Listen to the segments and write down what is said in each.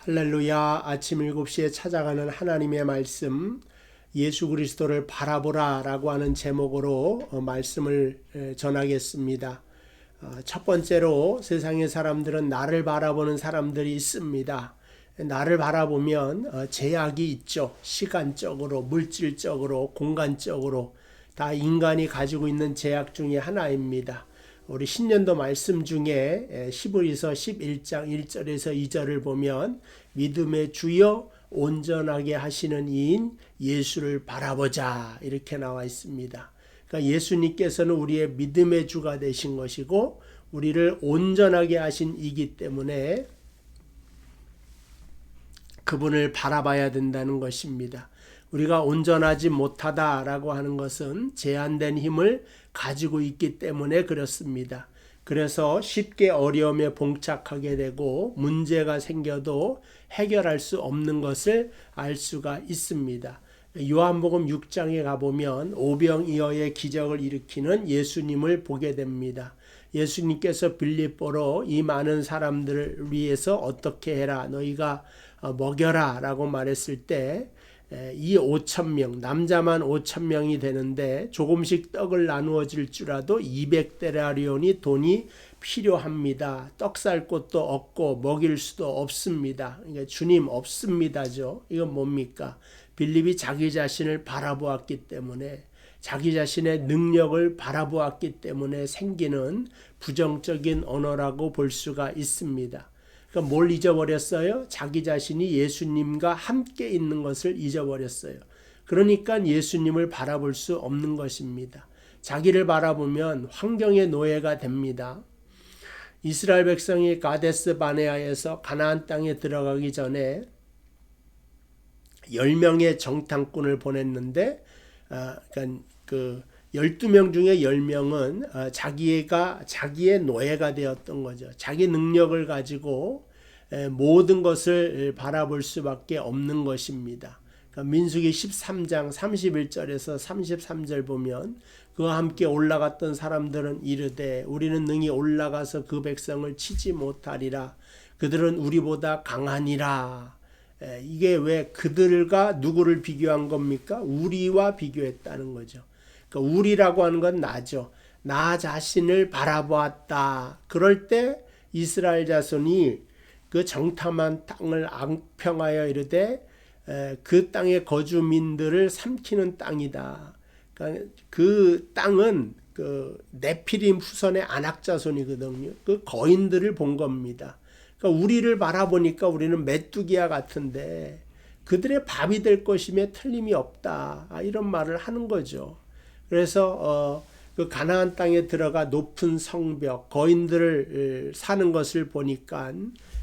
할렐루야. 아침 7시에 찾아가는 하나님의 말씀, 예수 그리스도를 바라보라 라고 하는 제목으로 말씀을 전하겠습니다. 첫 번째로 세상의 사람들은 나를 바라보는 사람들이 있습니다. 나를 바라보면 제약이 있죠. 시간적으로, 물질적으로, 공간적으로 다 인간이 가지고 있는 제약 중에 하나입니다. 우리 신년도 말씀 중에 히브리서 11장 1절에서 2절을 보면 믿음의 주여 온전하게 하시는 이인 예수를 바라보자 이렇게 나와 있습니다. 그러니까 예수님께서는 우리의 믿음의 주가 되신 것이고 우리를 온전하게 하신 이기 때문에 그분을 바라봐야 된다는 것입니다. 우리가 온전하지 못하다라고 하는 것은 제한된 힘을 가지고 있기 때문에 그렇습니다. 그래서 쉽게 어려움에 봉착하게 되고 문제가 생겨도 해결할 수 없는 것을 알 수가 있습니다. 요한복음 6장에 가보면 오병이어의 기적을 일으키는 예수님을 보게 됩니다. 예수님께서 빌립보로 이 많은 사람들을 위해서 어떻게 해라 너희가 먹여라 라고 말했을 때 이 5,000명, 남자만 5,000명이 되는데 조금씩 떡을 나누어 줄 줄라도 200데나리온이 돈이 필요합니다. 떡 살 곳도 없고 먹일 수도 없습니다. 그러니까 주님 없습니다죠. 이건 뭡니까? 빌립이 자기 자신을 바라보았기 때문에 자기 자신의 능력을 바라보았기 때문에 생기는 부정적인 언어라고 볼 수가 있습니다. 그러니까 뭘 잊어버렸어요? 자기 자신이 예수님과 함께 있는 것을 잊어버렸어요. 그러니까 예수님을 바라볼 수 없는 것입니다. 자기를 바라보면 환경의 노예가 됩니다. 이스라엘 백성이 가데스 바네아에서 가나안 땅에 들어가기 전에 10명의 정탐꾼을 보냈는데 그러니까 그 12명 중에 10명은 자기의 노예가 되었던 거죠. 자기 능력을 가지고 모든 것을 바라볼 수밖에 없는 것입니다. 그러니까 민수기 13장 31절에서 33절 보면 그와 함께 올라갔던 사람들은 이르되 우리는 능히 올라가서 그 백성을 치지 못하리라. 그들은 우리보다 강하니라. 이게 왜 그들과 누구를 비교한 겁니까? 우리와 비교했다는 거죠. 그러니까 우리라고 하는 건 나죠. 나 자신을 바라보았다. 그럴 때 이스라엘 자손이 그 정탐한 땅을 앙평하여 이르되 그 땅의 거주민들을 삼키는 땅이다. 그러니까 그 땅은 그 네피림 후손의 안악자손이거든요. 그 거인들을 본 겁니다. 그러니까 우리를 바라보니까 우리는 메뚜기와 같은데 그들의 밥이 될 것임에 틀림이 없다. 이런 말을 하는 거죠. 그래서 그 가나안 땅에 들어가 높은 성벽, 거인들을 사는 것을 보니까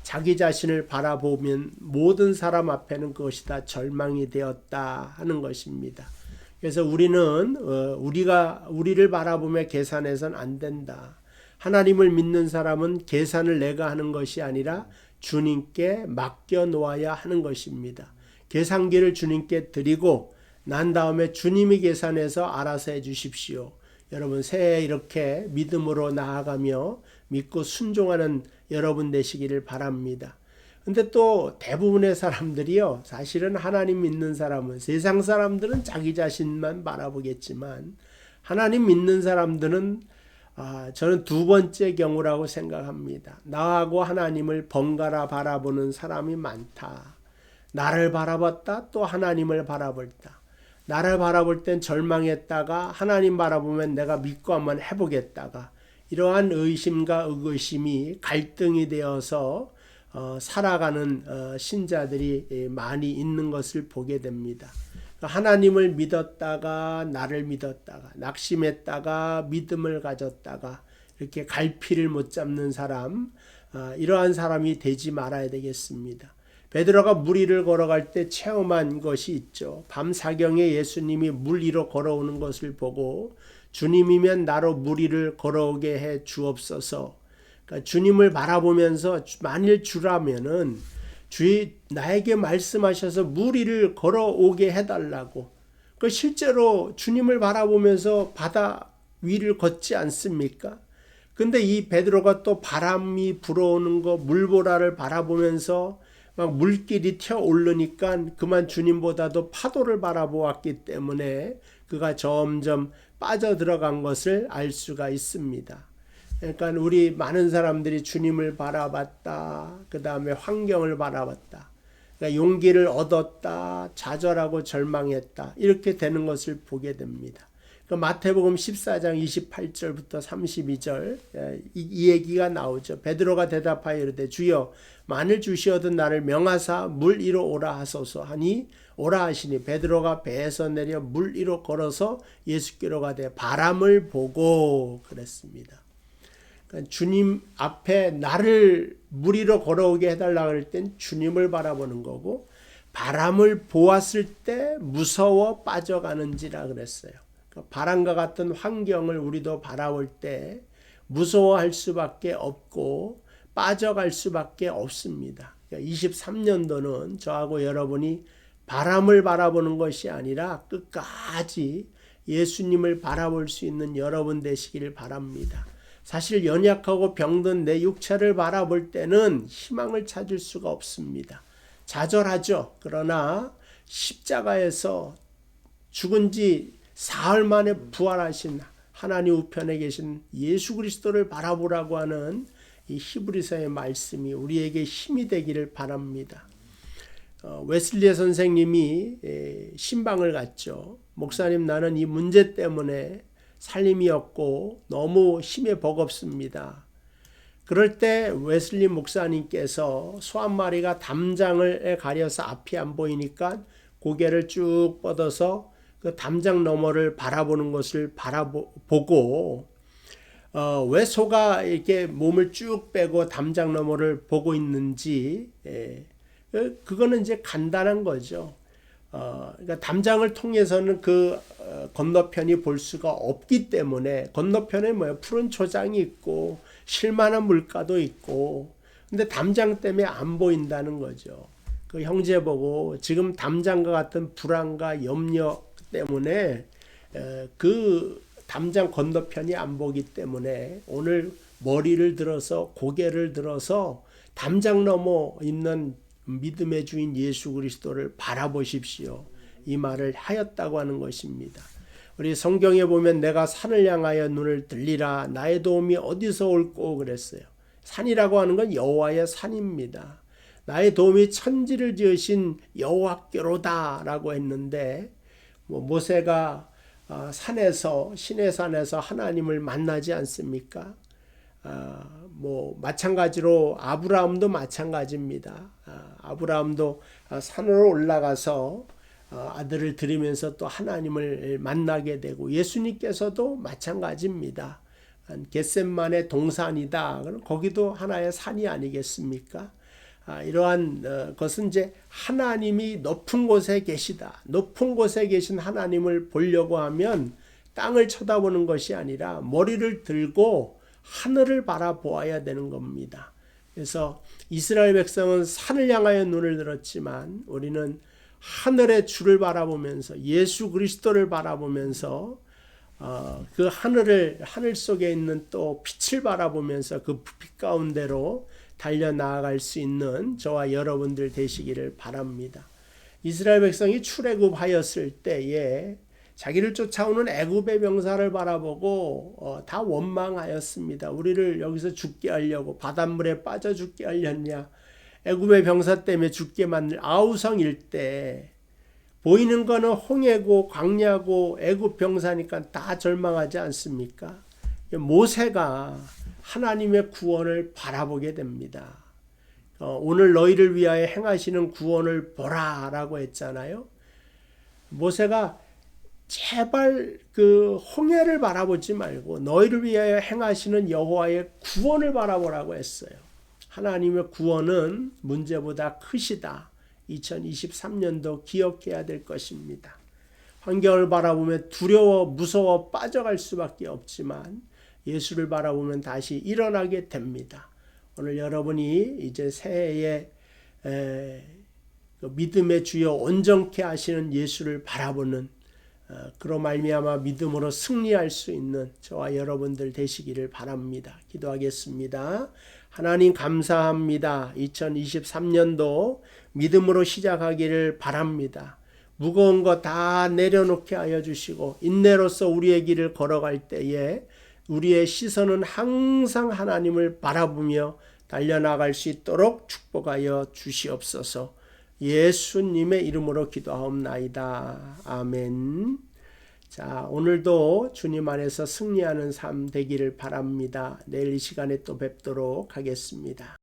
자기 자신을 바라보면 모든 사람 앞에는 그것이 다 절망이 되었다 하는 것입니다. 그래서 우리는 우리를 바라보며 계산해서는 안 된다. 하나님을 믿는 사람은 계산을 내가 하는 것이 아니라 주님께 맡겨 놓아야 하는 것입니다. 계산기를 주님께 드리고 난 다음에 주님이 계산해서 알아서 해 주십시오. 여러분 새해 이렇게 믿음으로 나아가며 믿고 순종하는 여러분 되시기를 바랍니다. 근데 또 대부분의 사람들이요, 사실은 하나님 믿는 사람은, 세상 사람들은 자기 자신만 바라보겠지만 하나님 믿는 사람들은 저는 두 번째 경우라고 생각합니다. 나하고 하나님을 번갈아 바라보는 사람이 많다. 나를 바라봤다 또 하나님을 바라볼다. 나를 바라볼 땐 절망했다가 하나님 바라보면 내가 믿고 한번 해보겠다가 이러한 의심과 의구심이 갈등이 되어서 살아가는 신자들이 많이 있는 것을 보게 됩니다. 하나님을 믿었다가 나를 믿었다가 낙심했다가 믿음을 가졌다가 이렇게 갈피를 못 잡는 사람, 이러한 사람이 되지 말아야 되겠습니다. 베드로가 물 위를 걸어갈 때 체험한 것이 있죠. 밤 사경에 예수님이 물 위로 걸어오는 것을 보고 주님이면 나로 물 위를 걸어오게 해 주옵소서. 그러니까 주님을 바라보면서 만일 주라면은 나에게 말씀하셔서 물 위를 걸어오게 해달라고. 실제로 주님을 바라보면서 바다 위를 걷지 않습니까? 근데 이 베드로가 또 바람이 불어오는 거 물보라를 바라보면서 막 물길이 튀어 오르니까 그만 주님보다도 파도를 바라보았기 때문에 그가 점점 빠져들어간 것을 알 수가 있습니다. 그러니까 우리 많은 사람들이 주님을 바라봤다. 그 다음에 환경을 바라봤다. 그러니까 용기를 얻었다. 좌절하고 절망했다. 이렇게 되는 것을 보게 됩니다. 그러니까 마태복음 14장 28절부터 32절 이 얘기가 나오죠. 베드로가 대답하여 이르되 주여 만일 주시어든 나를 명하사 물 위로 오라 하소서 하니 오라 하시니 베드로가 배에서 내려 물 위로 걸어서 예수께로 가되 바람을 보고 그랬습니다. 그러니까 주님 앞에 나를 물 위로 걸어오게 해달라고 할 땐 주님을 바라보는 거고 바람을 보았을 때 무서워 빠져가는지라 그랬어요. 그러니까 바람과 같은 환경을 우리도 바라볼 때 무서워할 수밖에 없고 빠져갈 수밖에 없습니다. 그러니까 23년도는 저하고 여러분이 바람을 바라보는 것이 아니라 끝까지 예수님을 바라볼 수 있는 여러분 되시기를 바랍니다. 사실 연약하고 병든 내 육체를 바라볼 때는 희망을 찾을 수가 없습니다. 좌절하죠. 그러나 십자가에서 죽은 지 사흘 만에 부활하신 하나님 우편에 계신 예수 그리스도를 바라보라고 하는 이 히브리서의 말씀이 우리에게 힘이 되기를 바랍니다. 웨슬리 선생님이 신방을 갔죠. 목사님 나는 이 문제 때문에 살림이 없고 너무 힘에 버겁습니다. 그럴 때 웨슬리 목사님께서 소 한 마리가 담장을 가려서 앞이 안 보이니까 고개를 쭉 뻗어서 그 담장 너머를 바라보는 것을 보고 왜 소가 이렇게 몸을 쭉 빼고 담장 너머를 보고 있는지 그거는 이제 간단한 거죠. 그러니까 담장을 통해서는 그 건너편이 볼 수가 없기 때문에 건너편에 푸른 초장이 있고 쉴만한 물가도 있고 근데 담장 때문에 안 보인다는 거죠. 그 형제 보고 지금 담장과 같은 불안과 염려 때문에 그 담장 건너편이 안 보기 때문에 오늘 머리를 들어서 고개를 들어서 담장 너머 있는 믿음의 주인 예수 그리스도를 바라보십시오. 이 말을 하였다고 하는 것입니다. 우리 성경에 보면 내가 산을 향하여 눈을 들리라 나의 도움이 어디서 올꼬 그랬어요. 산이라고 하는 건 여호와의 산입니다. 나의 도움이 천지를 지으신 여호와께로다 라고 했는데 모세가 산에서 신의 산에서 하나님을 만나지 않습니까? 마찬가지로 아브라함도 마찬가지입니다. 아브라함도 산으로 올라가서 아들을 드리면서 또 하나님을 만나게 되고 예수님께서도 마찬가지입니다. 겟셋만의 동산이다. 거기도 하나의 산이 아니겠습니까? 이러한 것은 이제 하나님이 높은 곳에 계시다. 높은 곳에 계신 하나님을 보려고 하면 땅을 쳐다보는 것이 아니라 머리를 들고 하늘을 바라보아야 되는 겁니다. 그래서 이스라엘 백성은 산을 향하여 눈을 들었지만 우리는 하늘의 주를 바라보면서 예수 그리스도를 바라보면서 그 하늘 속에 있는 또 빛을 바라보면서 그 빛 가운데로 달려나아갈 수 있는 저와 여러분들 되시기를 바랍니다. 이스라엘 백성이 출애굽하였을 때에 자기를 쫓아오는 애굽의 병사를 바라보고 다 원망하였습니다. 우리를 여기서 죽게 하려고 바닷물에 빠져 죽게 하렸냐. 애굽의 병사 때문에 죽게 만들 아우성일 때 보이는 거는 홍해고 광야고 애굽 병사니까 다 절망하지 않습니까? 모세가 하나님의 구원을 바라보게 됩니다. 오늘 너희를 위하여 행하시는 구원을 보라 라고 했잖아요. 모세가 제발 그 홍해를 바라보지 말고 너희를 위하여 행하시는 여호와의 구원을 바라보라고 했어요. 하나님의 구원은 문제보다 크시다. 2023년도 기억해야 될 것입니다. 환경을 바라보면 두려워 무서워 빠져갈 수밖에 없지만 예수를 바라보면 다시 일어나게 됩니다. 오늘 여러분이 이제 새해에 믿음의 주여 온전케 하시는 예수를 바라보는 그로 말미암아 믿음으로 승리할 수 있는 저와 여러분들 되시기를 바랍니다. 기도하겠습니다. 하나님 감사합니다. 2023년도 믿음으로 시작하기를 바랍니다. 무거운 거 다 내려놓게 하여 주시고 인내로서 우리의 길을 걸어갈 때에 우리의 시선은 항상 하나님을 바라보며 달려나갈 수 있도록 축복하여 주시옵소서. 예수님의 이름으로 기도하옵나이다. 아멘. 자, 오늘도 주님 안에서 승리하는 삶 되기를 바랍니다. 내일 이 시간에 또 뵙도록 하겠습니다.